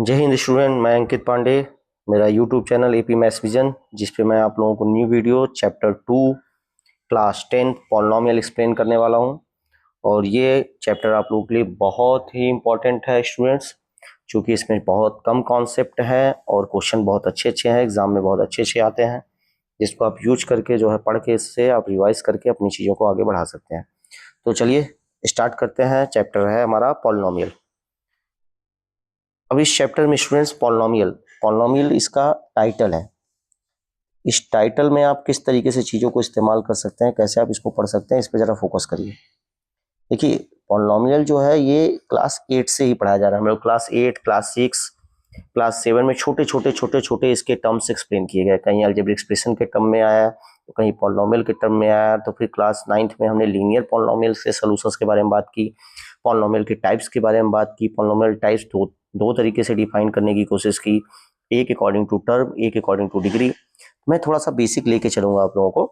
जय हिंद स्टूडेंट, मैं अंकित पांडे। मेरा YouTube channel AP maths vision, जिस पे मैं आप लोगों को new video chapter 2 class 10 polynomial explain करने वाला हूं। और ये चैप्टर आप लोगों के लिए बहुत ही इंपॉर्टेंट है स्टूडेंट्स, क्योंकि इसमें बहुत कम कॉन्सेप्ट है और क्वेश्चन बहुत अच्छे अच्छे हैं, एग्जाम में बहुत अच्छे अच्छे आते हैं, जिसको आप यूज करके जो है पढ़ के इससे आप रिवाइज करके अपनी चीज़ों को आगे बढ़ा सकते हैं। तो चलिए स्टार्ट करते हैं। चैप्टर है हमारा पॉलिनोमियल। अब इस चैप्टर में स्टूडेंट्स पॉलिनोमियल इसका टाइटल है। इस टाइटल में आप किस तरीके से चीज़ों को इस्तेमाल कर सकते हैं, कैसे आप इसको पढ़ सकते हैं, इस पर ज़रा फोकस करिए। देखिए, पॉलिनोमियल जो है ये क्लास 8 से ही पढ़ाया जा रहा है। हम लोग क्लास 8, क्लास 6, क्लास 7 में छोटे छोटे इसके टर्म्स एक्सप्लेन किए गए। कहीं अलजेब्रिक एक्सप्रेशन के टर्म में आया, तो कहीं पॉलिनोमियल के टर्म में आया, तो फिर क्लास 9th में हमने लीनियर पॉलिनोमियल के सॉल्यूशंस के बारे में बात की, पॉलिनोमियल के टाइप्स के बारे में बात की। पॉलिनोमियल टाइप्स दो तरीके से डिफाइन करने की कोशिश की, एक अकॉर्डिंग टू टर्म, एक अकॉर्डिंग टू डिग्री। मैं थोड़ा सा बेसिक लेके चलूंगा आप लोगों को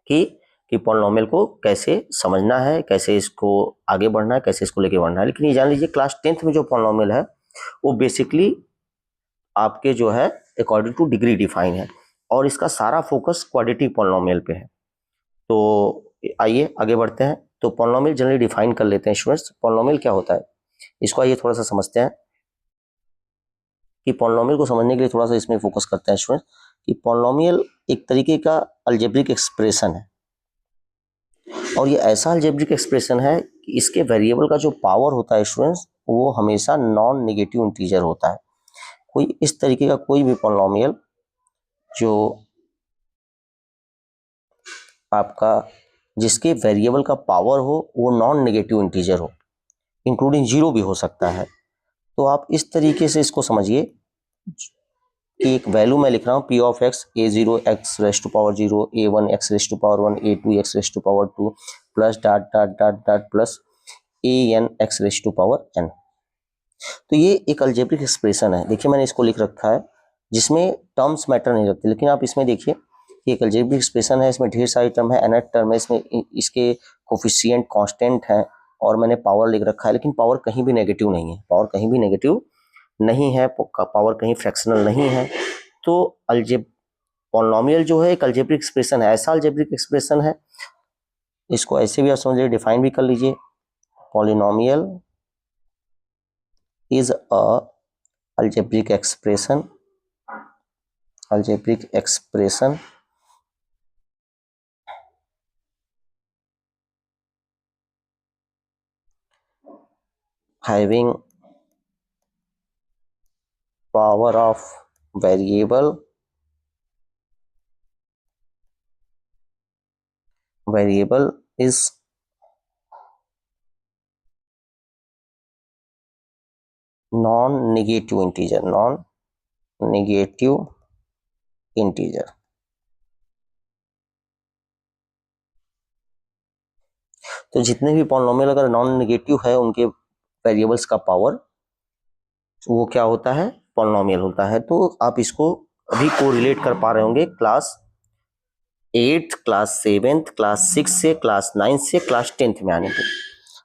कि पॉलिनोमियल को कैसे समझना है, कैसे इसको आगे बढ़ना है, कैसे इसको लेके बढ़ना है। लेकिन ये जान लीजिए, क्लास 10th में जो पॉलिनोमियल है वो बेसिकली आपके जो है अकॉर्डिंग टू डिग्री डिफाइन है, और इसका सारा फोकस क्वाड्रेटिक पॉलिनोमियल पे है। तो आइए आगे बढ़ते हैं। तो पॉलिनोमियल जनरली डिफाइन कर लेते हैं स्टूडेंट्स। पॉलिनोमियल क्या होता है, इसको आइए थोड़ा सा समझते हैं। कि पॉलिनोमियल को समझने के लिए थोड़ा सा इसमें फोकस करते हैं स्टूडेंट, कि पॉलिनोमियल एक तरीके का अलजेब्रिक एक्सप्रेशन है, और ये ऐसा अलजेब्रिक एक्सप्रेशन है कि इसके वेरिएबल का जो पावर होता है स्टूडेंट्स, वो हमेशा नॉन नेगेटिव इंटीजर होता है। कोई इस तरीके का कोई भी पॉलिनोमियल जो आपका जिसके वेरिएबल का पावर हो वो नॉन नेगेटिव इंटीजर हो, इंक्लूडिंग जीरो भी हो सकता है। तो आप इस तरीके से इसको समझिए कि एक वैल्यू मैं लिख रहा हूँ, p of x a0 x raise to power 0, a1 x raise to power 1, a2 x raise to power 2 plus dot dot dot dot plus an x raise to power n। तो ये एक algebraic expression है। देखिए, मैंने इसको लिख रखा है जिसमें टर्म्स मैटर नहीं रखते, लेकिन आप इसमें देखिए कि एक अलजेब्रिक एक्सप्रेशन है, इसमें ढेर सारी टर्म है, nth टर्म है, इसमें इसके कोफिशिएंट कांस्टेंट है, और मैंने पावर लिख रखा है, लेकिन पावर कहीं भी नेगेटिव नहीं है, पावर कहीं भी नेगेटिव नहीं है, पावर कहीं फ्रैक्शनल नहीं है। तो पॉलिनोमियल जो है एक अलजेब्रिक एक्सप्रेशन है, ऐसा अलजेब्रिक एक्सप्रेशन है, इसको ऐसे भी आप समझिए, डिफाइन भी कर लीजिए। Polynomial is a algebraic expression having power of variable is non-negative integer। तो जितने भी पॉलिनोमियल अगर नॉन नेगेटिव है, उनके वेरिएबल्स का पावर वो क्या होता है, पॉलिनोमियल होता है। तो आप इसको अभी कोरिलेट कर पा रहे होंगे क्लास 8, क्लास 7, क्लास 6 से, क्लास 9 से क्लास 10th में आने के।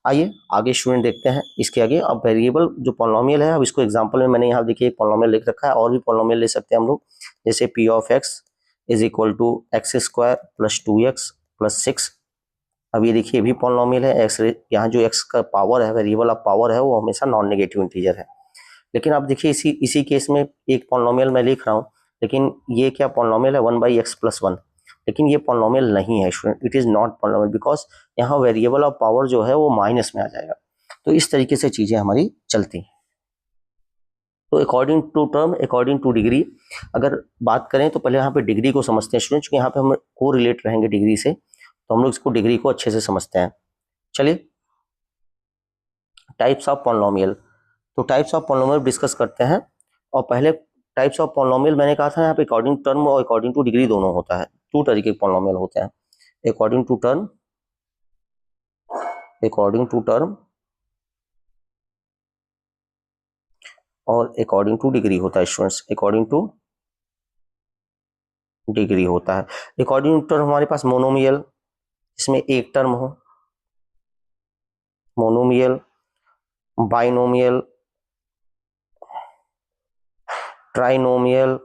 आइए आगे स्टूडेंट देखते हैं इसके आगे। अब वेरिएबल जो पॉलिनोमियल है, अब इसको एग्जांपल में मैंने यहाँ देखिए पॉलिनोमियल लिख रखा है, और भी पॉलिनोमियल ले सकते हैं हम लोग, जैसे p of x is equal to x square plus 2x plus 6। अब ये देखिए, भी पॉलिनोमियल है। एक्स यहाँ जो एक्स का पावर है, वेरिएबल ऑफ पावर है, वो हमेशा नॉन नेगेटिव इंटीजर है। लेकिन आप देखिए, इसी केस में एक पॉलिनोमियल मैं लिख रहा हूँ, लेकिन ये क्या पॉलिनोमियल है, 1/x+1, लेकिन ये पॉलिनोमियल नहीं है student, it is not polynomial, because यहाँ वेरिएबल ऑफ पावर जो है वो माइनस में आ जाएगा। तो इस तरीके से चीजें हमारी चलती हैं। तो according to term, according to degree, अगर बात करें तो पहले यहाँ पे डिग्री को समझते हैं स्टूडेंट, क्योंकि यहाँ पे हम को रिलेट रहेंगे डिग्री से, तो हम लोग इसको डिग्री को अच्छे से समझते हैं। चलिए, टाइप्स ऑफ पॉलिनोमियल। तो टाइप्स ऑफ पॉलिनोमियल डिस्कस करते हैं। और पहले टाइप्स ऑफ पॉलिनोमियल मैंने कहा था यहाँ पे अकॉर्डिंग टर्म और अकॉर्डिंग टू डिग्री दोनों होता है। दो तरीके के पॉलिनोमियल होते हैं, according to term, according to term, और अकॉर्डिंग टू डिग्री होता है स्टूडेंट्स, अकॉर्डिंग टू डिग्री होता है। अकॉर्डिंग टू टर्म हमारे पास मोनोमियल, इसमें एक टर्म हो, monomial, binomial, trinomial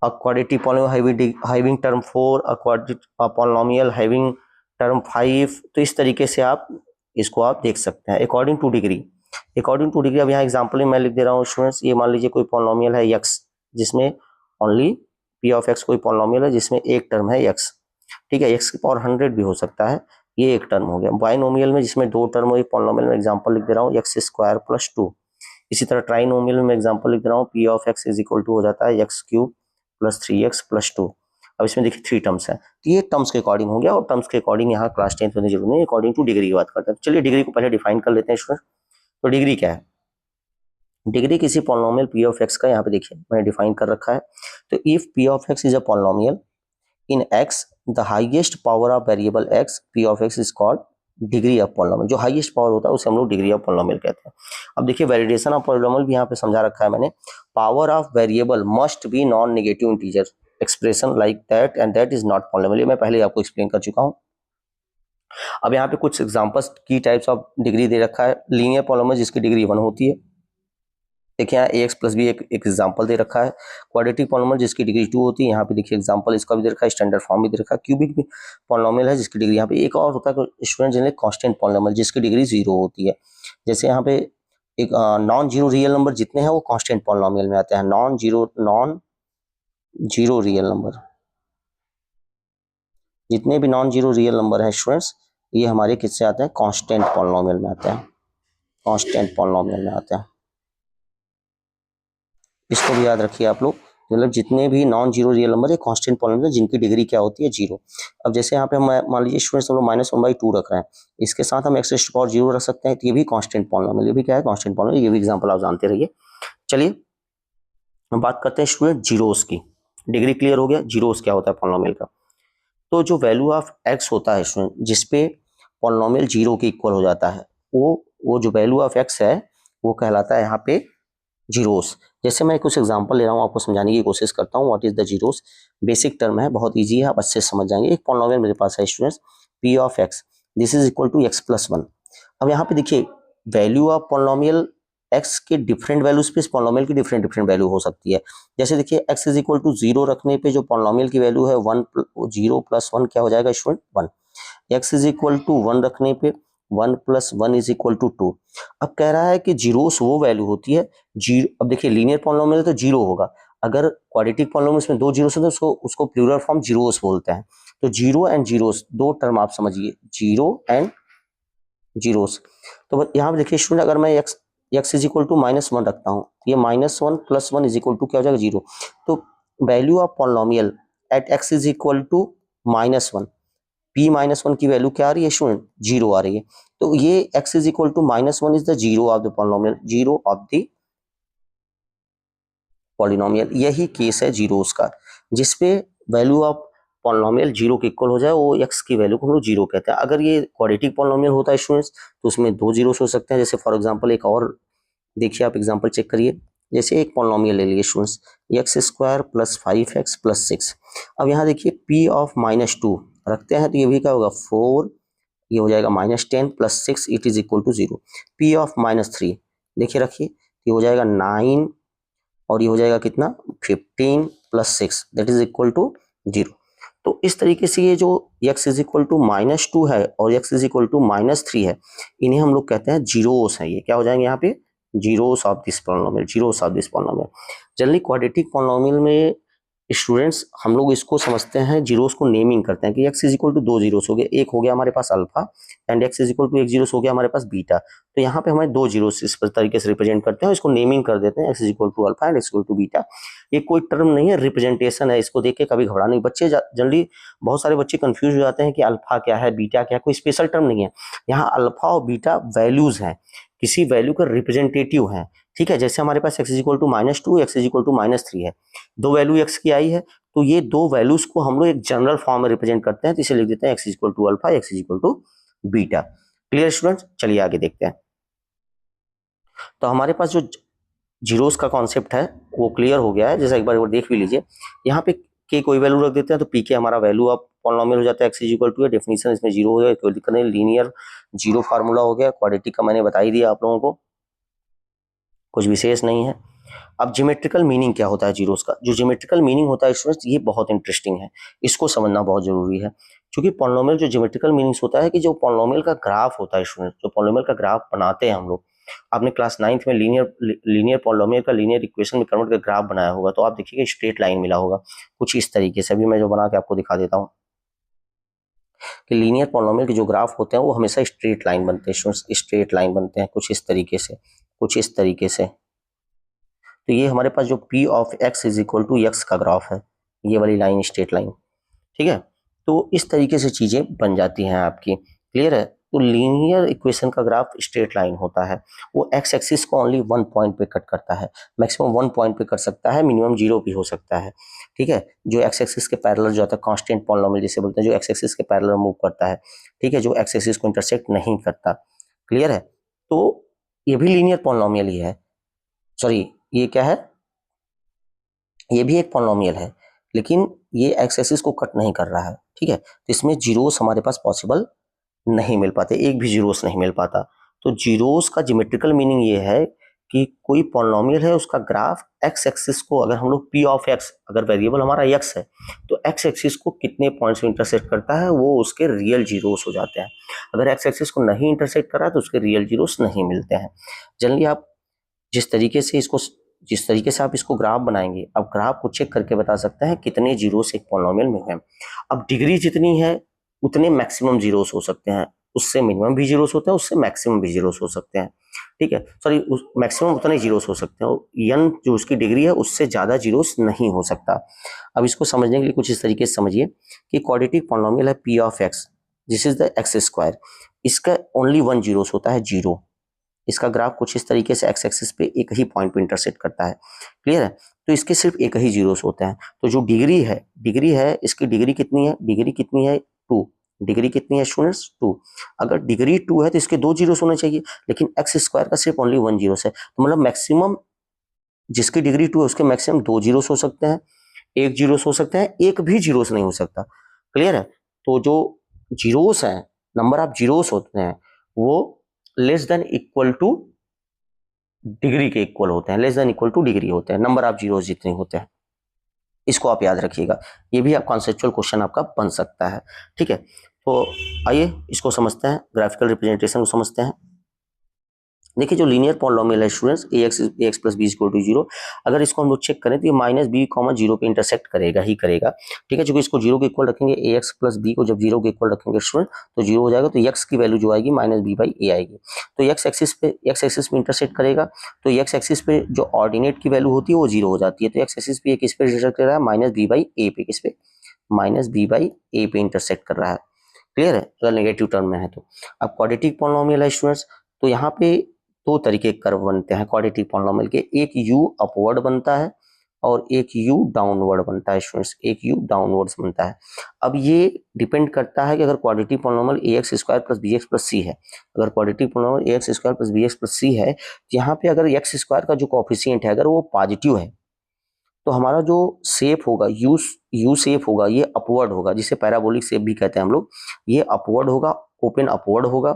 a quadratic polynomial having term 4, a quadratic polynomial having term 5। तो इस तरीके से आप इसको आप देख सकते हैं अकॉर्डिंग टू डिग्री। अब यहाँ एग्जांपल में मैं लिख दे रहा हूँ स्टूडेंट्स, ये मान लीजिए कोई पॉलिनोमियल है x जिसमें ओनली p ऑफ x कोई पॉलिनोमियल है जिसमें एक टर्म है x, ठीक है, x की पावर 100 भी हो सकता है, ये एक टर्म हो गया। बाइनोमियल में जिसमें दो टर्म हो, एक पॉलिनोमियल में एग्जांपल लिख दे रहा हूँ x स्क्वायर प्लस 2। इसी तरह ट्राइनोमियल में एग्जांपल लिख दे रहा हूँ p of x is equal to हो जाता है x cube plus 3x plus 2। अब इसमें देखिए 3 टर्म्स हैं, तो ये टर्म्स के अकॉर्डिंग हो गया, और टर्म्स के अकॉर्डिंग यहाँ क्लास 10 होने जरूरी नहीं, अकॉर्डिंग टू डिग्री की बात करते हैं। तो चलिए डिग्री को पहले डिफाइन कर लेते हैं स्टूडेंट। तो डिग्री क्या है? डिग्री किसी पॉलिनोमियल p ऑफ x का, यहाँ पे देखिए मैंने डिफाइन कर रखा है। तो if p of x is a polynomial in x the highest power of variable x p of x is called degree of polynomial. जो हाईएस्ट पावर होता है उसे हम लोग डिग्री ऑफ पॉलिनोमियल कहते हैं। अब देखिए वैलिडेशन ऑफ पॉलिनोमियल भी यहाँ पे समझा रखा है मैंने। Power of variable must be non negative integer expression like that and that is not polynomial. मैं पहले आपको एक्सप्लेन कर चुका हूँ। अब यहाँ पे कुछ एग्जांपल्स की टाइप्स ऑफ डिग्री दे रखा है। लीनियर पॉलिनोमियल जिसकी डिग्री 1 होती है, देखिए यहाँ ax प्लस बी एक एग्जांपल दे रखा है। क्वाड्रेटिक पॉलिनोमियल जिसकी डिग्री 2 होती है, यहाँ पे देखिए एग्जांपल इसका भी दे रखा है, स्टैंडर्ड फॉर्म भी दे रखा है। क्यूबिक भी पॉलिनोमियल है जिसकी डिग्री, यहाँ पे एक और होता है स्टूडेंट जनरली कांस्टेंट पॉलिनोमियल जिसकी डिग्री 0 होती है। जैसे यहाँ पे एक नॉन जीरो रियल नंबर जितने हैं वो कांस्टेंट पॉलिनोमियल में आते हैं। नॉन जीरो रियल नंबर, जितने भी नॉन जीरो रियल नंबर है स्टूडेंट्स, ये हमारे किससे आते हैं? कांस्टेंट पॉलिनोमियल में आते हैं, कांस्टेंट पॉलिनोमियल में आते हैं। इसको भी याद रखिए आप लोग, मतलब जितने भी नॉन जीरो रियल नंबर है कांस्टेंट पॉलिनोमियल जिनकी डिग्री क्या होती है? 0। अब जैसे यहाँ पे हम मान लीजिए स्टूडेंट्स हम लोग -1/2 रख रहे हैं, इसके साथ हम x टू पावर 0 रख सकते हैं, तो ये भी कांस्टेंट पॉलिनोमियल, ये भी क्या है? Constant polynomial. ये भी एग्जांपल आप जानते रहिए। चलिए हम बात करते हैं स्टूडेंट जीरोस की। डिग्री क्लियर हो गया, जीरोस क्या होता है पॉलिनोमियल का। तो जो वैल्यू ऑफ x होता है स्टूडेंट, जिसपे पॉलिनोमियल 0 के इक्वल हो जाता है, वो जो वैल्यू ऑफ x है वो कहलाता है यहाँ पे जीरोस। जैसे मैं कुछ एग्जांपल ले रहा हूँ, आपको समझाने की कोशिश करता हूँ। What is the zeros? Basic term है, बहुत इजी है, आप अच्छे से समझ जाएंगे। एक पॉलिनोमियल मेरे पास है students p of x, this is equal to x plus 1। अब यहाँ पे देखिए वैल्यू ऑफ पॉलिनोमियल x के डिफरेंट वैल्यूज पे इस पॉलिनोमियल की डिफरेंट वैल्यू हो सकती है। जैसे देखिए x इज इक्वल टू 0 रखने पे जो पॉलिनोमियल की वैल्यू है 0 प्लस 1 क्या हो जाएगा student? 1। x is equal to 1 रखने पे 1 प्लस 1 इज इक्वल टू 2। अब कह रहा है कि जीरोस वो वैल्यू होती है जीरो। अब देखिए लीनियर पॉलिनोमियल तो 0 होगा, अगर क्वाड्रेटिक पॉलिनोमियल में 2 जीरोस है तो उसको प्लूरल फॉर्म जीरोस बोलते हैं। तो 0 एंड जीरोस दो टर्म आप समझिए, 0 एंड जीरोस। तो यहाँ पे देखिए स्टूडेंट, अगर मैं x इज इक्वल टू -1 रखता हूँ, ये -1 प्लस 1 इज इक्वल टू क्या हो जाएगा? 0। तो value of polynomial at x is equal to -1, p-1 की वैल्यू क्या आ रही है स्टूडेंट? 0 आ रही है। तो ये x is equal to -1 is the zero of the polynomial, zero of the polynomial. यही केस है जीरोस का, जिसपे वैल्यू ऑफ पॉलिनोमियल 0 के इक्वल हो जाए, वो x की वैल्यू को हम लोग 0 कहते हैं। अगर ये क्वाड्रेटिक पॉलिनोमियल होता है स्टूडेंट्स तो उसमें 2 जीरोस हो सकते हैं। जैसे फॉर एग्जांपल एक और देखिए, आप एग्जांपल चेक करिए। जैसे एक पॉलिनोमियल ले लिए students x square plus 5x plus 6। अब यहाँ देखिए p ऑफ -2 रखते हैं तो ये भी क्या होगा? 4, ये हो जाएगा -10 plus 6 it is equal to 0। p of -3 देखिए रखिए, ये हो जाएगा 9 और ये हो जाएगा कितना? 15 plus 6 that is equal to 0। तो इस तरीके से ये जो x इज इक्वल टू -2 है और x इज इक्वल टू -3 है, इन्हें हम लोग कहते हैं जीरोस है। ये क्या हो जाएंगे यहाँ पे? Zeros of this polynomial, zeros of this polynomial. Generally quadratic polynomial में स्टूडेंट्स हम लोग इसको समझते हैं, जीरोस को नेमिंग करते हैं कि x is equal to 2 zeros हो गए, एक हो गया हमारे पास alpha and x is equal to 1 zeros हो गया हमारे पास बीटा। तो यहाँ पे हमें 2 जीरोस इस तरीके से रिप्रेजेंट करते हैं, इसको नेमिंग कर देते हैं x is equal to alpha and x equal to beta. ये कोई टर्म नहीं है, रिप्रेजेंटेशन है, इसको देख के कभी घबराना नहीं। बच्चे जनरली बहुत सारे बच्चे कंफ्यूज हो जाते हैं कि अल्फा क्या है, बीटा क्या है, कोई स्पेशल टर्म नहीं है। यहाँ अल्फा और बीटा वैल्यूज हैं, किसी वैल्यू का रिप्रेजेंटेटिव है, ठीक है। जैसे हमारे पास x is equal to -2, x is equal to -3 है, दो वैल्यू x की आई है, तो ये दो वैल्यूज को हम लोग एक जनरल फॉर्म में रिप्रेजेंट करते हैं, तो इसे लिख देते हैं x is equal to alpha, x is equal to beta. Clear students? चलिए आगे देखते हैं। तो हमारे पास जो जीरोस का कॉन्सेप्ट है वो क्लियर हो गया है। जैसा एक बार देख भी लीजिए, यहाँ पे के कोई वैल्यू रख देते हैं तो पी के हमारा वैल्यू ऑफ पॉलिनोमियल हो जाता है, x इज इक्वल टू है, डेफिनेशन इसमें 0 हो गया, कोई दिक्कत नहीं, लीनियर जीरो फार्मूला हो गया। क्वाड्रेटिक का मैंने बता ही दिया आप लोगों को। कुछ विशेष नहीं है। अब ज्योमेट्रिकल मीनिंग क्या होता है जीरोस का? जो ज्योमेट्रिकल मीनिंग होता है स्टूडेंट्स, ये बहुत इंटरेस्टिंग है, इसको समझना बहुत जरूरी है। क्योंकि पॉलिनोमियल जो ज्योमेट्रिकल मीनिंग्स होता है कि जो पॉलिनोमियल का ग्राफ होता है स्टूडेंट्स, जो पॉलिनोमियल का ग्राफ बनाते हैं हम लोग, आपने क्लास 9th में लीनियर पॉलिनोमियल का लीनियर इक्वेशन में कन्वर्ट कर ग्राफ बनाया होगा, तो आप देखिएगा स्ट्रेट लाइन मिला होगा कुछ इस तरीके से। अभी मैं जो बना के आपको दिखा देता हूँ कि लीनियर पॉलिनोमियल के जो ग्राफ होते हैं वो हमेशा स्ट्रेट लाइन बनते हैं, स्ट्रेट लाइन बनते हैं कुछ इस तरीके से, कुछ इस तरीके से। तो ये हमारे पास जो p of x is equal to x का ग्राफ है, ये वाली लाइन स्ट्रेट लाइन, ठीक है। तो इस तरीके से चीजें बन जाती हैं आपकी, क्लियर है। तो लीनियर इक्वेशन का ग्राफ स्ट्रेट लाइन होता है, वो x एक्सिस को ओनली 1 पॉइंट पे कट करता है, मैक्सिमम 1 पॉइंट पे कट सकता है, मिनिमम 0 भी हो सकता है, ठीक है। जो x एक्सिस के पैरेलल जो होता है कांस्टेंट पॉलिनोमियल जिसे बोलते हैं, जो x एक्सिस के पैरेलल मूव करता है, ठीक है, जो x एक्सिस को इंटरसेक्ट नहीं करता, क्लियर है। तो ये भी लीनियर पॉलिनोमियल ही है, सॉरी ये क्या है, ये भी एक पॉलिनोमियल है, लेकिन ये एक्स एक्सिस को कट नहीं कर रहा है, ठीक है। तो इसमें जीरोस हमारे पास पॉसिबल नहीं मिल पाते, एक भी जीरोस नहीं मिल पाता। तो जीरोस का ज्योमेट्रिकल मीनिंग ये है कि कोई पॉलिनोमियल है, उसका ग्राफ एक्स एक्सिस को, अगर हम लोग p ऑफ x, अगर वेरिएबल हमारा x है, तो एक्स एक्सिस को कितने पॉइंट्स में इंटरसेक्ट करता है, वो उसके रियल जीरोस हो जाते हैं। अगर एक्स एक्सिस को नहीं इंटरसेक्ट कर रहा है तो उसके रियल जीरोस नहीं मिलते हैं। जनरली आप जिस तरीके से आप इसको ग्राफ बनाएंगे, अब ग्राफ को चेक करके बता सकते हैं कितने जीरोस एक पॉलिनोमियल में हैं। अब डिग्री जितनी है उतने मैक्सिमम जीरोस हो सकते हैं, उससे मिनिमम भी जीरोस होते हैं, उससे मैक्सिमम भी जीरोस हो सकते हैं, ठीक है। सॉरी, मैक्सिमम उतने जीरोस हो सकते हैं, n जो उसकी डिग्री है उससे ज्यादा जीरोस नहीं हो सकता। अब इसको समझने के लिए कुछ इस तरीके से समझिए कि क्वाड्रेटिक पॉलिनोमियल है p of x, this is the x square, इसका ओनली 1 जीरोस होता है, 0। इसका ग्राफ कुछ इस तरीके से एक्स एक्सिस पे एक ही पॉइंट पे इंटरसेक्ट करता है, क्लियर है। तो इसके सिर्फ एक ही जीरोस होते हैं। तो जो डिग्री है इसकी डिग्री कितनी है, डिग्री कितनी है 2, डिग्री कितनी है स्टूडेंट्स 2। अगर डिग्री 2 है तो इसके 2 जीरोस होने चाहिए, लेकिन एक्स स्क्वायर का सिर्फ ओनली 1 जीरोस है। तो मतलब मैक्सिमम जिसकी डिग्री 2 है उसके मैक्सिमम 2 जीरोस हो सकते हैं, 1 जीरोस हो सकते हैं, एक भी जीरोस नहीं हो सकता, क्लियर है। तो जो जीरोस है, नंबर ऑफ जीरोस होते हैं, वो less than equal two degree के इक्वल होते हैं, less than equal two degree होते हैं, नंबर ऑफ जीरोस जितने होते हैं। इसको आप याद रखिएगा, ये भी आप कॉन्सेप्चुअल क्वेश्चन आपका बन सकता है, ठीक है। तो आइए इसको समझते हैं, ग्राफिकल रिप्रेजेंटेशन को समझते हैं। देखिए जो लीनियर पॉलिनोमियल है students, ax plus b equal to 0, अगर इसको हम लोग चेक करें तो ये माइनस बी कॉमा 0 पे इंटरसेक्ट करेगा ही करेगा, ठीक है। चूंकि इसको 0 के इक्वल रखेंगे, ax प्लस बी को जब 0 के इक्वल रखेंगे स्टूडेंट तो 0 हो जाएगा, तो x की वैल्यू जो आएगी माइनस बी बाई ए आएगी। तो x एक्सिस पे इंटरसेक्ट करेगा, तो x एक्सिस पे जो ऑर्डिनेट की वैल्यू होती है वो 0 हो जाती है। तो x एक्सिस पे किस पे इंटरसेक्ट कर रहा है, माइनस बी बाई ए पे, किस पे, माइनस बी बाई ए पे इंटरसेक्ट कर रहा है, क्लियर है, अगर नेगेटिव टर्म में है तो। अब क्वाड्रेटिक पॉलिनोमियल है स्टूडेंट्स, तो यहाँ पे दो तरीके के कर्व बनते हैं क्वाड्रेटिक पॉलिनोमियल के, एक u अपवर्ड बनता है और एक u डाउनवर्ड बनता है स्टूडेंट्स, एक u डाउनवर्ड्स बनता है। अब ये डिपेंड करता है कि अगर quadratic polynomial ax square plus bx plus c है, अगर quadratic polynomial ax square plus bx plus c है, यहाँ पे अगर x स्क्वायर का जो कोएफिशिएंट है अगर वो पॉजिटिव है, तो हमारा जो शेप होगा यू शेप होगा, ये अपवर्ड होगा, जिसे पैराबोलिक शेप भी कहते हैं हम लोग, ये अपवर्ड होगा, ओपन अपवर्ड होगा।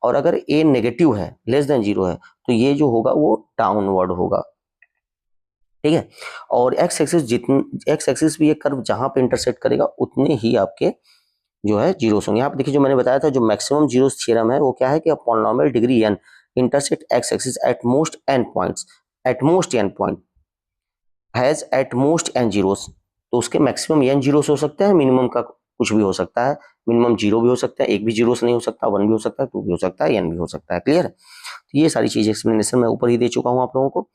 और अगर ए नेगेटिव है, लेस देन 0 है, तो ये जो होगा वो डाउनवर्ड होगा, ठीक है। और एक्स एक्सिस भी ये कर्व जहां पे इंटरसेक्ट करेगा उतने ही आपके जो है जीरोस होंगे। यहाँ पे देखिए जो मैंने बताया था, जो मैक्सिमम जीरोस थ्योरम है वो क्या है कि polynomial degree n intersect x axis at most n points, at most n point has at most n zeros, तो उसके मैक्सिमम n जीरोस हो सकते हैं, मिनिमम का कुछ भी हो सकता है, मिनिमम 0 भी हो सकता है, एक भी जीरोस नहीं हो सकता, 1 भी हो सकता है, 2 भी हो सकता है, n भी हो सकता है, क्लियर है। तो ये सारी चीज एक्सप्लेनेशन मैं ऊपर ही दे चुका हूँ आप लोगों को।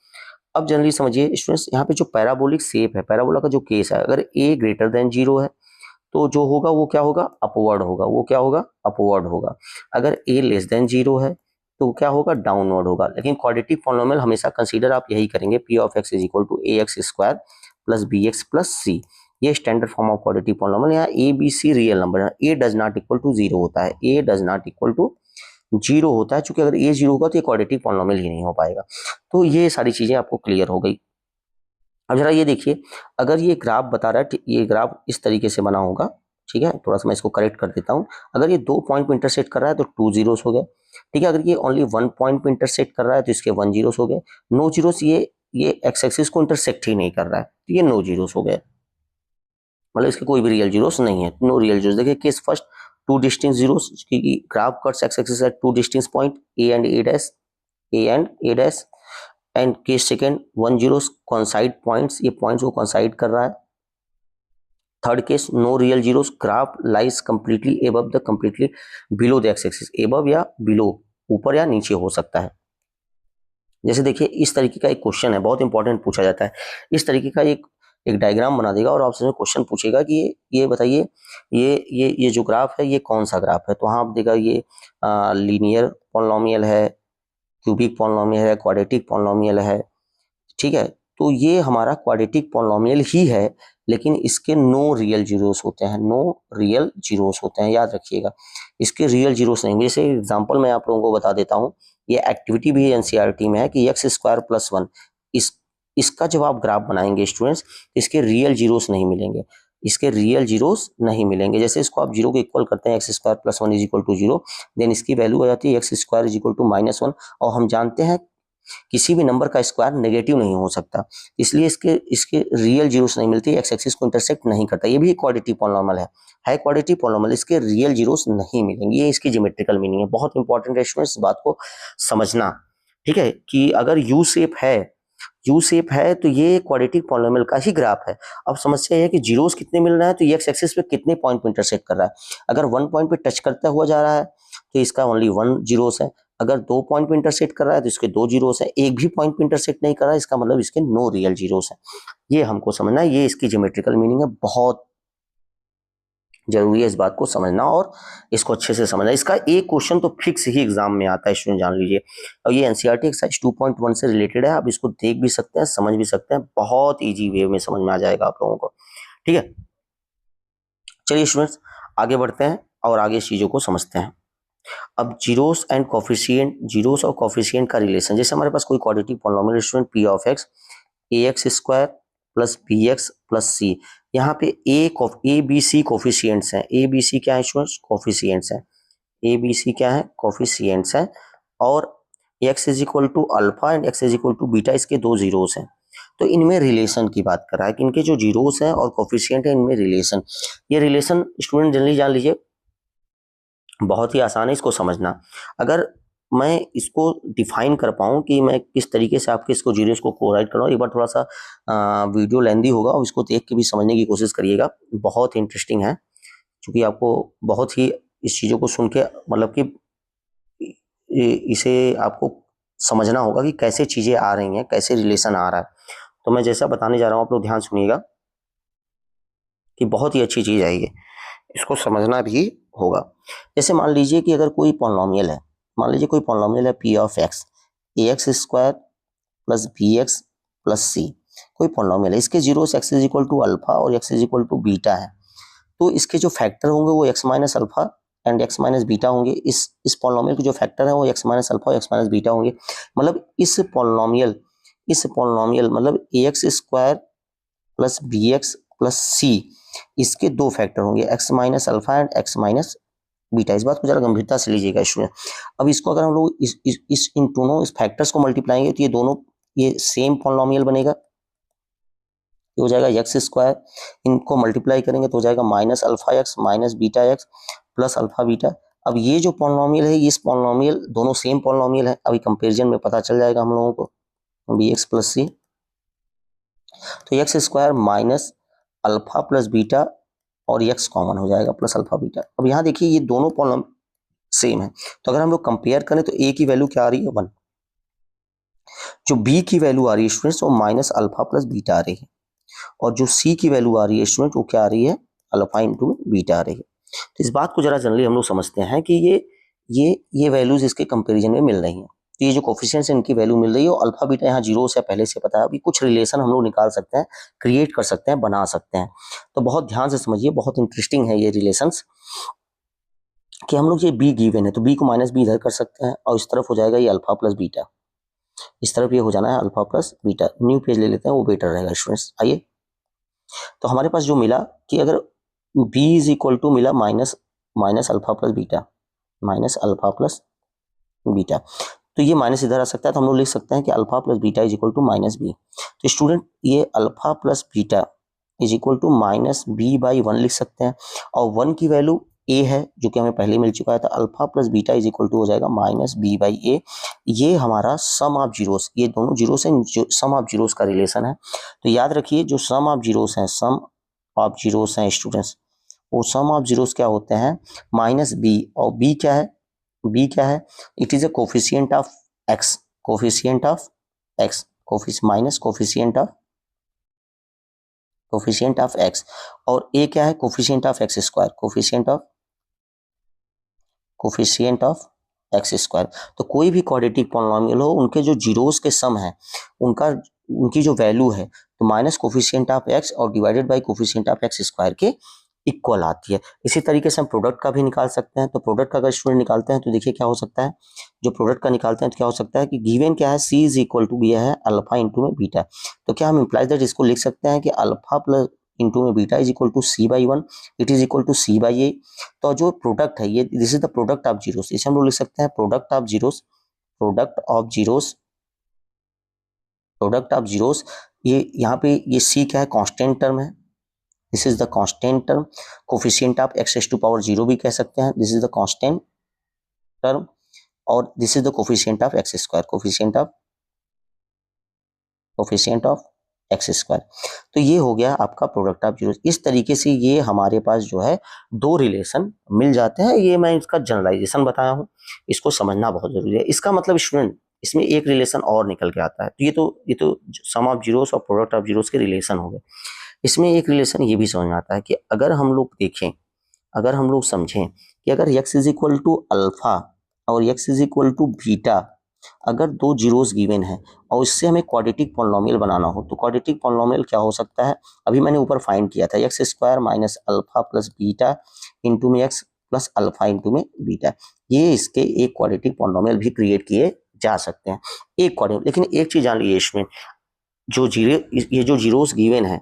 अब जनरली समझिए स्टूडेंट्स, यहाँ पे जो पैराबोलिक शेप है, पैराबोला का जो केस है, अगर a ग्रेटर देन 0 है तो जो होगा वो क्या होगा, अपवर्ड होगा, वो क्या होगा, अपवर्ड होगा। अगर a लेस देन 0 है तो क्या होगा, डाउनवर्ड होगा। लेकिन क्वाड्रेटिक पॉलिनोमियल हमेशा कंसीडर आप यही करेंगे, p of x is equal to ax square plus bx plus c, ये standard form of quadratic polynomial. यहाँ a b c real number है, a does not equal to 0 होता है, a does not equal to 0 होता है, चूंकि अगर a 0 होगा तो ये क्वाड्रेटिक पॉलिनोमियल ही नहीं हो पाएगा। तो ये सारी चीजें आपको क्लियर हो गई। अब जरा ये देखिए, अगर ये ग्राफ बता रहा है, ये ग्राफ इस तरीके से बना होगा, ठीक है, थोड़ा सा मैं इसको करेक्ट कर देता हूँ। अगर ये 2 पॉइंट पे इंटरसेक्ट कर रहा है तो 2 जीरोस हो गए, ठीक है। अगर ये ओनली 1 पॉइंट पे इंटरसेक्ट कर रहा है तो इसके 1 जीरोस हो गए। नो जीरोस, ये एक्स एक्सिस को इंटरसेक्ट ही नहीं कर रहा है तो ये नो जीरोस हो गए, मतलब इसके कोई भी रियल जीरोस नहीं है, नो रियल जीरोस। देखिए केस फर्स्ट, 2 डिस्टिंक्ट जीरोस, क्योंकि graph cuts x axis at 2 distinct point a and a dash, a and a dash. And case second, 1 zeros coincide points, ये पॉइंट्स को coincide कर रहा है। Third case, no real zeros, graph lies completely above the completely below the x axis, above या below, ऊपर या नीचे हो सकता है। जैसे देखिए इस तरीके का एक क्वेश्चन है, बहुत इंपॉर्टेंट पूछा जाता है। इस तरीके का एक डायग्राम बना देगा और आपसे क्वेश्चन पूछेगा कि ये बताइए ये जो ग्राफ है ये कौन सा ग्राफ है। तो हाँ आप देगा ये लीनियर पॉलिनोमियल है, क्यूबिक पॉलिनोमियल है, क्वाड्रेटिक पॉलिनोमियल है, ठीक है। तो ये हमारा क्वाड्रेटिक पॉलिनोमियल ही है, लेकिन इसके नो रियल जीरोस होते हैं, नो रियल जीरोस होते हैं, याद रखिएगा। इसके रियल जीरोस नहीं। जैसे एग्जांपल मैं आप लोगों को बता देता हूँ, ये एक्टिविटी भी एनसीईआरटी में है कि एक्स स्क्वायर प्लस 1, इसका जब आप ग्राफ बनाएंगे स्टूडेंट्स, इसके रियल जीरोस नहीं मिलेंगे, इसके रियल जीरोस नहीं मिलेंगे। जैसे इसको आप जीरो को इक्वल करते हैं, x square plus 1 is equal to zero, then इसकी वैल्यू आ जाती है x square is equal to -1। और हम जानते हैं किसी भी नंबर का स्क्वायर नेगेटिव नहीं हो सकता, इसलिए इसके रियल जीरोस नहीं मिलती, एक्स एक्सिस को इंटरसेक्ट नहीं करता। ये भी क्वाड्रेटिक पॉलिनोमियल है क्वाड्रेटिक पॉलिनोमियल, इसके रियल जीरोस नहीं मिलेंगे। ये इसकी ज्योमेट्रिकल मीनिंग है। बहुत इंपॉर्टेंट है स्टूडेंट्स, इस बात को समझना, ठीक है। कि अगर यू शेप है तो ये क्वाड्रेटिक पॉलिनोमियल का ही ग्राफ है। अब समस्या है कि जीरोस कितने मिल रहा है, तो ये एक्स एक्सिस पे कितने पॉइंट पे इंटरसेक्ट कर रहा है। अगर 1 पॉइंट पे टच करता हुआ जा रहा है तो इसका ओनली 1 जीरोस है। अगर 2 पॉइंट पे इंटरसेक्ट कर रहा है तो इसके 2 जीरोस है। एक भी पॉइंट पे इंटरसेक्ट नहीं कर रहा है, इसका मतलब इसके नो रियल जीरोस है। ये हमको समझना है, ये इसकी ज्योमेट्रिकल मीनिंग है। बहुत जरूरी है इस बात को समझना और इसको अच्छे से समझना। इसका एक क्वेश्चन तो फिक्स ही एग्जाम में आता है, स्टूडेंट जान लीजिए। और ये एनसीईआरटी एक्सरसाइज 2.1 से रिलेटेड है, आप इसको देख भी सकते हैं, समझ भी सकते हैं, बहुत इजी वे में समझ में आ जाएगा आप लोगों को, ठीक है। चलिए स्टूडेंट्स आगे बढ़ते हैं और आगे इस चीजों को समझते हैं। अब जीरोस एंड कोफिशिएंट, जीरोस और कोफिशिएंट का रिलेशन, जैसे हमारे पास कोई quadratic polynomial student P of x ax square plus b x plus c, यहाँ पे ए बी सी कोफिशिएंट्स हैं। ए बी सी क्या है स्टूडेंट्स, कोफिशिएंट्स हैं। ए बी सी क्या है, कोफिशिएंट्स हैं। और x is equal to alpha and x is equal to beta, इसके 2 जीरोस हैं। तो इनमें रिलेशन की बात कर रहा है कि इनके जो जीरोस हैं और कोफिशिएंट है इनमें रिलेशन। ये रिलेशन स्टूडेंट जनरली जान लीजिए, बहुत ही आसान है इसको समझना। अगर मैं इसको डिफाइन कर पाऊँ कि मैं किस तरीके से आपके इसको जीरोस को कोराइट कर रहा हूँ, एक बार थोड़ा सा वीडियो लेंदी होगा और इसको देख के भी समझने की कोशिश करिएगा, बहुत इंटरेस्टिंग है। क्योंकि आपको बहुत ही इस चीज़ों को सुन के मतलब कि इसे आपको समझना होगा कि कैसे चीज़ें आ रही हैं, कैसे रिलेशन आ रहा है। तो मैं जैसा बताने जा रहा हूँ आप लोग ध्यान सुनिएगा कि बहुत ही अच्छी चीज़ है ये, इसको समझना भी होगा। जैसे मान लीजिए कि अगर कोई पॉलिनोमियल है, मान लीजिए कोई पॉलिनोमियल है P of x, a x square plus b x plus c, कोई पॉलिनोमियल है, इसके zeros x is equal to alpha और x is equal to beta है। तो इसके जो फैक्टर होंगे वो x minus alpha and x minus beta होंगे। इस पॉलिनोमियल के जो फैक्टर है वो एक्स माइनस अल्फा और एक्स माइनस बीटा होंगे। मतलब इस पॉलिनोमियल मतलब a x square plus b x plus सी, इसके 2 फैक्टर होंगे, x minus alpha and x minus beta. इस बात को जरा गंभीरता से लीजिएगा स्टूडेंट। अब इसको अगर हम लोग इस इन दोनों इस फैक्टर्स को मल्टीप्लाएंगे तो ये दोनों ये सेम पॉलिनोमियल बनेगा, ये हो जाएगा एक्स स्क्वायर, इनको मल्टीप्लाई करेंगे तो हो जाएगा minus alpha x minus beta x plus alpha beta. अब ये जो पॉलिनोमियल है, इस पॉलिनोमियल दोनों सेम पॉलिनोमियल है, अभी कंपेरिजन में पता चल जाएगा हम लोगों को, बी एक्स प्लस सी। तो x square minus alpha plus beta और एक्स कॉमन हो जाएगा प्लस अल्फा बीटा। अब यहाँ देखिए ये दोनों पॉलिनोमियल सेम है, तो अगर हम लोग कंपेयर करें तो ए की वैल्यू क्या आ रही है 1, जो बी की वैल्यू आ रही है स्टूडेंट्स वो माइनस अल्फा प्लस बीटा आ रही है, और जो सी की वैल्यू आ रही है स्टूडेंट वो क्या आ रही है, अल्फा इंटू बीटा आ रही है। तो इस बात को जरा जनरली हम लोग समझते हैं कि ये वैल्यूज इसके कंपेरिजन में मिल रही हैं। तो ये जो कोफिशिएंट्स है इनकी वैल्यू मिल रही है, और अल्फा बीटा यहाँ जीरो से पहले से पता है। अभी कुछ रिलेशन हम लोग निकाल सकते हैं, क्रिएट कर सकते हैं, बना सकते हैं। तो बहुत ध्यान से समझिए, बहुत इंटरेस्टिंग है ये रिलेशंस कि हम लोग ये बी गिवन है तो बी को माइनस बी इधर कर सकते हैं, और इस तरफ हो जाएगा ये अल्फा प्लस बीटा, इस तरफ ये हो जाना है alpha plus beta. New page ले लेते हैं, वो बेटर रहेगा स्टूडेंट्स। आइए, तो हमारे पास जो मिला कि अगर b इज इक्वल टू मिला minus minus alpha plus beta, minus alpha plus beta. तो ये माइनस इधर आ सकता है, तो हम लोग लिख सकते हैं कि alpha plus beta is equal to minus b. तो स्टूडेंट ये alpha plus beta is equal to minus b by one लिख सकते हैं, और वन की वैल्यू ए है जो कि हमें पहले मिल चुका है, तो alpha plus beta is equal to हो जाएगा माइनस बी बाई ए। ये हमारा सम ऑफ जीरोस, ये दोनों जीरोस हैं, जो सम ऑफ जीरोस का रिलेशन है। तो याद रखिए जो सम ऑफ जीरोस हैं, सम ऑफ जीरोस हैं स्टूडेंट्स, वो सम ऑफ जीरोस क्या होते हैं, माइनस बी, और बी क्या है, बी क्या है, it is a coefficient of x, coefficient of x, minus coefficient of x, और ए क्या है, coefficient of x square, coefficient of x square. तो कोई भी क्वाड्रेटिक पॉलिनोमियल हो, उनके जो जीरोस के सम है, उनकी जो वैल्यू है, तो माइनस कोफिशिएंट ऑफ एक्स और divided by coefficient of x square के इक्वल आती है। इसी तरीके से हम प्रोडक्ट का भी निकाल सकते हैं। तो प्रोडक्ट का अगर स्टूडेंट निकालते हैं तो देखिए क्या हो सकता है, जो प्रोडक्ट का निकालते हैं तो क्या हो सकता है कि गिवन क्या है, सी इज इक्वल टू दिया है अल्फा इंटू में बीटा। तो क्या हम इम्प्लाइज दैट इसको लिख सकते हैं कि अल्फा प्लस इंटू में beta is equal to C by one, it is equal to C by ए। तो जो प्रोडक्ट है ये, this is the product of zeros, इसे हम लोग लिख सकते हैं product of zeros, product of zeros, product of zeros. ये यहाँ पे ये सी क्या है, कांस्टेंट टर्म है, this is the constant term. Coefficient of x raise to power zero भी कह सकते हैं, this is the constant term, और this is the coefficient of x square, coefficient of x square. तो ये हो गया आपका प्रोडक्ट ऑफ जीरो। इस तरीके से ये हमारे पास जो है दो रिलेशन मिल जाते हैं। ये मैं इसका जनरलाइजेशन बताया हूँ, इसको समझना बहुत जरूरी है। इसका मतलब स्टूडेंट इसमें एक रिलेशन और निकल के आता है। तो ये तो सम ऑफ जीरोस और प्रोडक्ट ऑफ जीरोस के रिलेशन हो गए। इसमें एक रिलेशन ये भी समझ में आता है कि अगर हम लोग देखें, अगर हम लोग समझें कि अगर x is equal to alpha और x is equal to beta, अगर दो जीरोस गिवन है और इससे हमें क्वाड्रेटिक पॉलिनोमियल बनाना हो, तो क्वाड्रेटिक पॉलिनोमियल क्या हो सकता है, अभी मैंने ऊपर फाइंड किया था, x square minus alpha plus beta into में एक्स प्लस अल्फा इंटू में बीटा। ये इसके एक क्वाड्रेटिक पॉलिनोमियल भी क्रिएट किए जा सकते हैं, एक क्वाड्रेटिक। लेकिन एक चीज जान लीजिए, इसमें जो ये जो जीरोस गिवन है,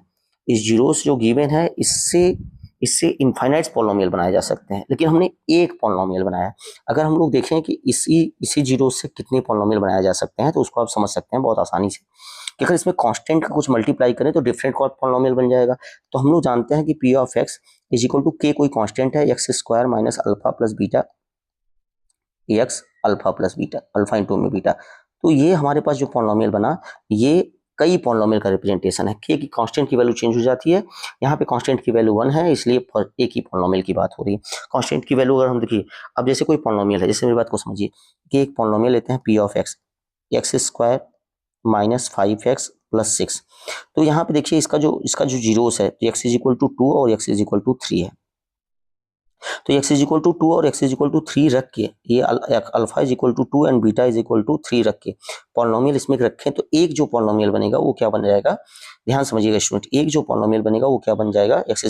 इस जीरोस जो गिवन है, इससे इनफाइनाइट पॉलिनोमियल बनाए जा सकते हैं, लेकिन हमने एक पॉलिनोमियल बनाया। अगर हम लोग देखें कि इसी जीरो से कितने पॉलिनोमियल बनाए जा सकते हैं, तो उसको आप समझ सकते हैं बहुत आसानी से कि अगर इसमें कांस्टेंट का कुछ मल्टीप्लाई करें तो डिफरेंट पॉलिनोमियल बन जाएगा। तो हम लोग जानते हैं कि P of x is equal to k कोई कांस्टेंट है, x square minus alpha plus beta, x alpha plus beta, alpha into में बीटा। तो ये हमारे पास जो पॉलिनोमियल बना, ये कई पॉलिनोमियल का रिप्रेजेंटेशन है। के की कांस्टेंट की वैल्यू चेंज हो जाती है, यहाँ पे कांस्टेंट की वैल्यू 1 है, इसलिए एक ही पॉलिनोमियल की बात हो रही है। कांस्टेंट की वैल्यू अगर हम देखिए, अब जैसे कोई पॉलिनोमियल है, जैसे मेरी बात को समझिए कि एक पॉलिनोमियल लेते हैं P of x, x square minus 5x plus 6। तो यहाँ पे देखिए इसका जो जीरोस है, तो एक्स इज इक्वल टू 2 और एक्स इज इक्वल टू 3 है। तो x इज इक्वल टू 2 और x इज इक्वल टू 3 रख के, ये alpha is equal to 2 and beta is equal to 3 रख के पॉलिनोमियल इसमें रखें, तो एक जो पॉलिनोमियल बनेगा वो क्या बन जाएगा, ध्यान समझिएगा स्टूडेंट, एक जो पॉलिनोमियल बनेगा वो क्या बन जाएगा, x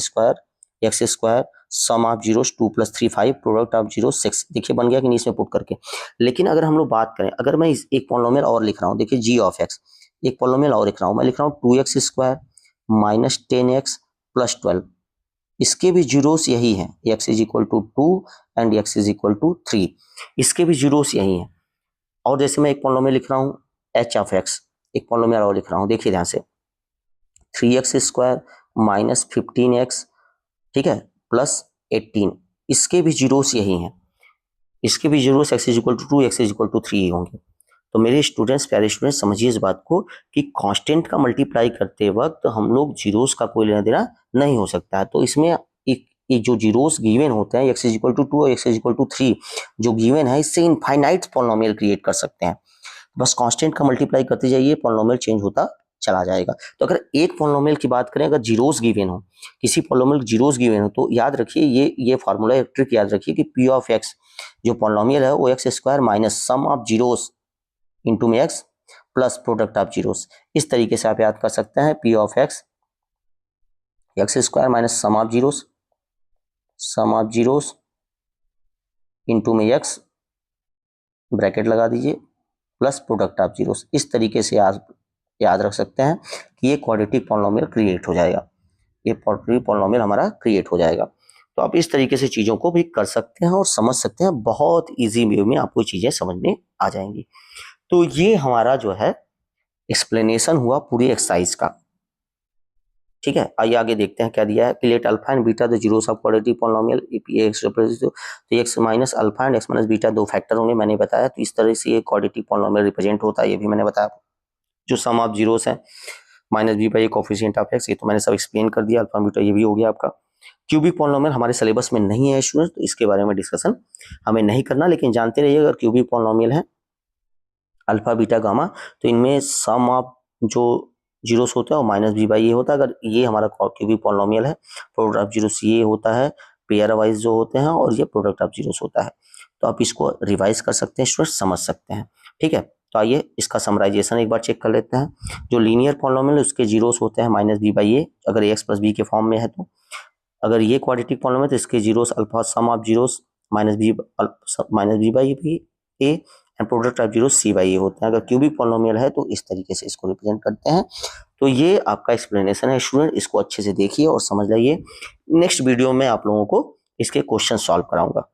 square sum of zeros 2 plus 3 5 product of zero 6। देखिए बन गया कि नहीं इसमें पुट करके। लेकिन अगर हम लोग बात करें, अगर मैं एक पॉलिनोमियल और लिख रहा हूँ, देखिए जी ऑफ एक्स, एक पॉलिनोमियल और लिख रहा हूँ, मैं लिख रहा हूँ 2x square minus 10x plus 12। इसके भी जीरोस यही हैं, x is equal to 2 and x is equal to 3, इसके भी जीरोस यही हैं। और जैसे मैं एक पॉलिनोमियल लिख रहा हूँ h ऑफ x, एक पॉलिनोमियल और लिख रहा हूँ, देखिए ध्यान से 3x स्क्वायर माइनस 15x, ठीक है, प्लस 18, इसके भी जीरोस यही हैं, इसके भी zeros x is equal to 2 x is equal to 3 होंगे। तो मेरे स्टूडेंट्स, प्यारे स्टूडेंट्स, समझिए इस बात को कि कांस्टेंट का मल्टीप्लाई करते वक्त हम लोग जीरोस का कोई लेना देना नहीं हो सकता है। तो इसमें एक जो जीरोस गिवन होते हैं, x इज इक्वल टू 2 और x इज इक्वल टू 3 जो गिवन है, इससे इनफाइनाइट पॉलिनोमियल क्रिएट कर सकते हैं। बस कांस्टेंट का मल्टीप्लाई करते जाइए, पॉलिनोमियल चेंज होता चला जाएगा। तो अगर एक पॉलिनोमियल की बात करें, अगर जीरोस गिवन हो, किसी पॉलिनोमियल जीरोस गिवन हो, तो याद रखिए ये फार्मूला, एक ट्रिक याद रखिए कि पी ऑफ एक्स जो पॉलिनोमियल है वो x square minus sum of zeros into में x plus product of zeros. इस तरीके से आप याद कर सकते हैं, P of x x square minus sum of zeros into में एक्स, ब्रैकेट लगा दीजिए, प्लस प्रोडक्ट ऑफ जीरोस। इस तरीके से आप याद रख सकते हैं कि ये क्वाड्रेटिक पॉलिनोमियल क्रिएट हो जाएगा। ये पॉलिनोमियल हमारा क्रिएट हो जाएगा। तो आप इस तरीके से चीज़ों को भी कर सकते हैं और समझ सकते हैं, बहुत ईजी वे में आपको चीज़ें समझ में आ जाएंगी। तो ये हमारा जो है एक्सप्लेनेशन हुआ पूरी एक्सरसाइज का। ठीक है, आइए आगे देखते हैं क्या दिया है। Let alpha and beta the zeros of quadratic polynomial if x represent तो x minus alpha and x minus beta दो फैक्टर होंगे, मैंने बताया। तो इस तरह से ये क्वाड्रेटिक पॉलिनोमियल रिप्रेजेंट होता है, ये भी मैंने बताया। जो सम ऑफ जीरोस है minus b by coefficient of x, ये तो मैंने सब एक्सप्लेन कर दिया। अल्फा बीटा ये भी हो गया आपका। क्यूबिक पॉलिनोमियल हमारे सिलेबस में नहीं है स्टूडेंट, तो इसके बारे में डिस्कशन हमें नहीं करना, लेकिन जानते रहिए अगर क्यूबिक पॉलिनोमियल है अल्फा बीटा गामा, तो इनमें सम ऑफ जो जीरोस होता है वो माइनस बी बाई ये होता है। अगर ये हमारा क्यूबिक पॉलिनोमियल है, प्रोडक्ट ऑफ जीरोस ये होता है, पेयर वाइज जो होते हैं, और ये प्रोडक्ट ऑफ जीरोस होता है। तो आप इसको रिवाइज कर सकते हैं स्टूडेंट, समझ सकते हैं। ठीक है, तो आइए इसका समराइजेशन एक बार चेक कर लेते हैं। जो लीनियर पॉलिनोमियल है उसके जीरोस होते हैं माइनस बी बाई ए, अगर एक्स प्लस बी के फॉर्म में है तो। अगर ये क्वाड्रेटिक पॉलिनोमियल है तो इसके zeros alpha sum of zeros minus b by a and product of zero c by a होते हैं। अगर क्यूबिक पॉलिनोमियल है तो इस तरीके से इसको रिप्रेजेंट करते हैं। तो ये आपका एक्सप्लेनेशन है स्टूडेंट, इसको अच्छे से देखिए और समझ लाइए। नेक्स्ट वीडियो में आप लोगों को इसके क्वेश्चन सॉल्व कराऊंगा।